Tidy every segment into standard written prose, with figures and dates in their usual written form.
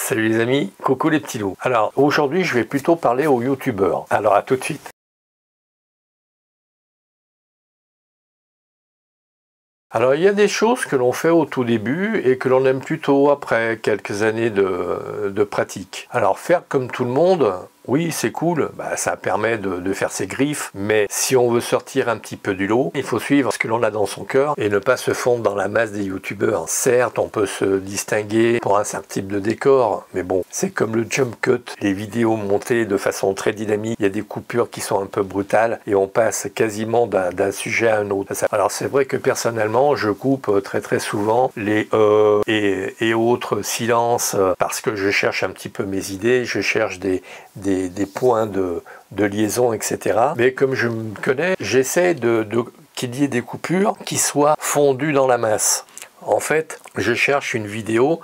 Salut les amis, coucou les petits loups. Alors aujourd'hui je vais plutôt parler aux youtubeurs. Alors à tout de suite. Alors il y a des choses que l'on fait au tout début et que l'on aime plutôt après quelques années de pratique. Alors faire comme tout le monde, oui c'est cool, ça permet de faire ses griffes, mais si on veut sortir un petit peu du lot, il faut suivre ce que l'on a dans son cœur et ne pas se fondre dans la masse des youtubeurs. Certes, on peut se distinguer pour un certain type de décor, mais bon, c'est comme le jump cut, les vidéos montées de façon très dynamique, il y a des coupures qui sont un peu brutales et on passe quasiment d'un sujet à un autre. Alors c'est vrai que personnellement, je coupe très souvent les et autres silences parce que je cherche un petit peu mes idées, je cherche des points de liaison, etc. Mais comme je me connais, j'essaie qu'il y ait des coupures qui soient fondues dans la masse. En fait, je cherche une vidéo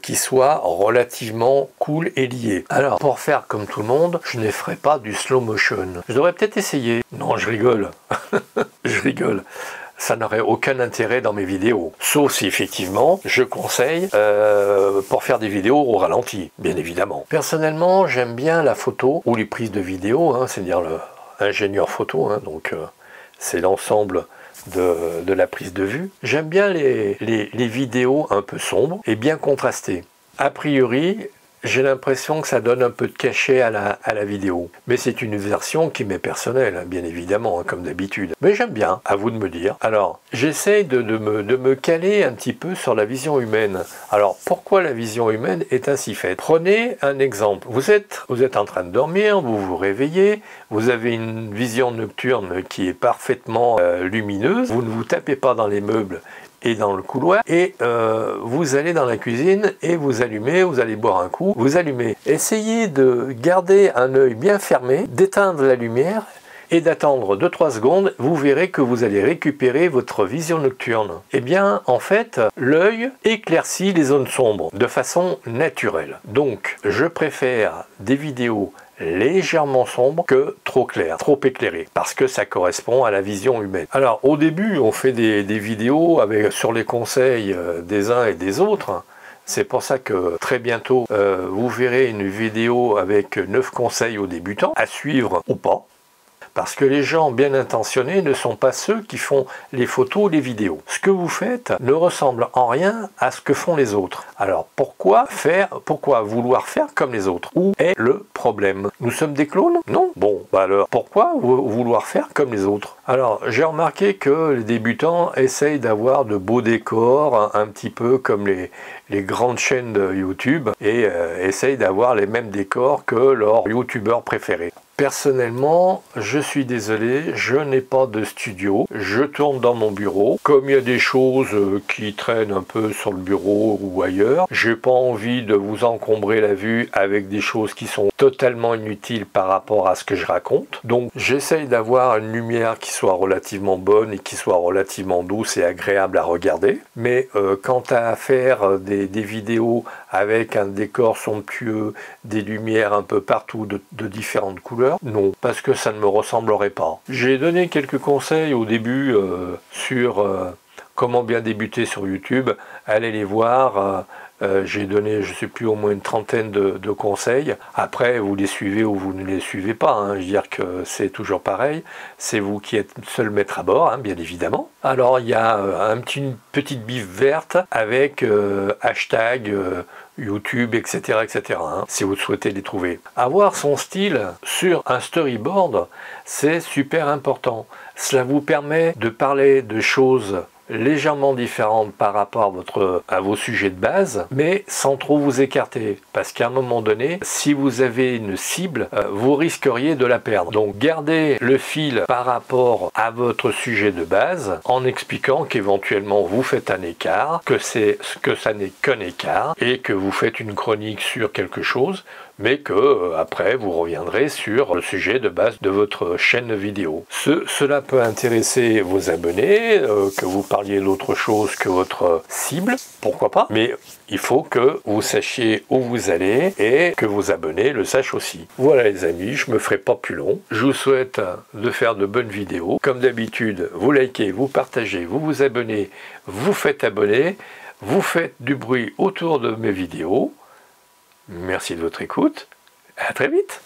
qui soit relativement cool et liée. Alors, pour faire comme tout le monde, je ne ferai pas du slow motion. Je devrais peut-être essayer. Non, je rigole. Je rigole. Ça n'aurait aucun intérêt dans mes vidéos. Sauf si effectivement, je conseille pour faire des vidéos au ralenti, bien évidemment. Personnellement, j'aime bien la photo ou les prises de vidéo, c'est-à-dire l'ingénieur photo, donc c'est l'ensemble de la prise de vue. J'aime bien les vidéos un peu sombres et bien contrastées. A priori, j'ai l'impression que ça donne un peu de cachet à la vidéo. Mais c'est une version qui m'est personnelle, bien évidemment, comme d'habitude. Mais j'aime bien, à vous de me dire. Alors, j'essaie de me caler un petit peu sur la vision humaine. Alors, pourquoi la vision humaine est ainsi faite? Prenez un exemple. Vous êtes en train de dormir, vous vous réveillez, vous avez une vision nocturne qui est parfaitement lumineuse, vous ne vous tapez pas dans les meubles et dans le couloir, et vous allez dans la cuisine et vous allumez, vous allez boire un coup, vous allumez. Essayez de garder un œil bien fermé, d'éteindre la lumière et d'attendre 2-3 secondes, vous verrez que vous allez récupérer votre vision nocturne. Eh bien, en fait, l'œil éclaircit les zones sombres de façon naturelle. Donc, je préfère des vidéos légèrement sombre que trop clair, trop éclairé, parce que ça correspond à la vision humaine. Alors au début on fait des vidéos sur les conseils des uns et des autres. C'est pour ça que très bientôt vous verrez une vidéo avec 9 conseils aux débutants, à suivre ou pas. Parce que les gens bien intentionnés ne sont pas ceux qui font les photos ou les vidéos. Ce que vous faites ne ressemble en rien à ce que font les autres. Alors pourquoi vouloir faire comme les autres? Où est le problème? Nous sommes des clones? Non? Bon, alors pourquoi vouloir faire comme les autres? Alors j'ai remarqué que les débutants essayent d'avoir de beaux décors, un petit peu comme les grandes chaînes de YouTube, et essayent d'avoir les mêmes décors que leurs youtubeurs préférés. Personnellement, je suis désolé, je n'ai pas de studio, je tourne dans mon bureau. Comme il y a des choses qui traînent un peu sur le bureau ou ailleurs, j'ai pas envie de vous encombrer la vue avec des choses qui sont totalement inutiles par rapport à ce que je raconte. Donc j'essaye d'avoir une lumière qui soit relativement bonne et qui soit relativement douce et agréable à regarder. Mais quant à faire des vidéos avec un décor somptueux, des lumières un peu partout de différentes couleurs, non, parce que ça ne me ressemblerait pas. J'ai donné quelques conseils au début sur comment bien débuter sur YouTube. Allez les voir. J'ai donné, je ne sais plus, au moins une trentaine de conseils. Après, vous les suivez ou vous ne les suivez pas. Je veux dire que c'est toujours pareil. C'est vous qui êtes seul maître à bord, bien évidemment. Alors, il y a une petite bif verte avec hashtag YouTube, etc. si vous souhaitez les trouver. Avoir son style sur un storyboard, c'est super important. Cela vous permet de parler de choses légèrement différentes par rapport à vos sujets de base, mais sans trop vous écarter, parce qu'à un moment donné, si vous avez une cible, vous risqueriez de la perdre. Donc gardez le fil par rapport à votre sujet de base, en expliquant qu'éventuellement vous faites un écart, que ça n'est qu'un écart, et que vous faites une chronique sur quelque chose, mais que après vous reviendrez sur le sujet de base de votre chaîne vidéo. Cela peut intéresser vos abonnés, que vous parliez d'autre chose que votre cible, pourquoi pas, mais il faut que vous sachiez où vous allez et que vos abonnés le sachent aussi. Voilà les amis, je me ferai pas plus long. Je vous souhaite de faire de bonnes vidéos. Comme d'habitude, vous likez, vous partagez, vous vous abonnez, vous faites abonner, vous faites du bruit autour de mes vidéos. Merci de votre écoute. À très vite.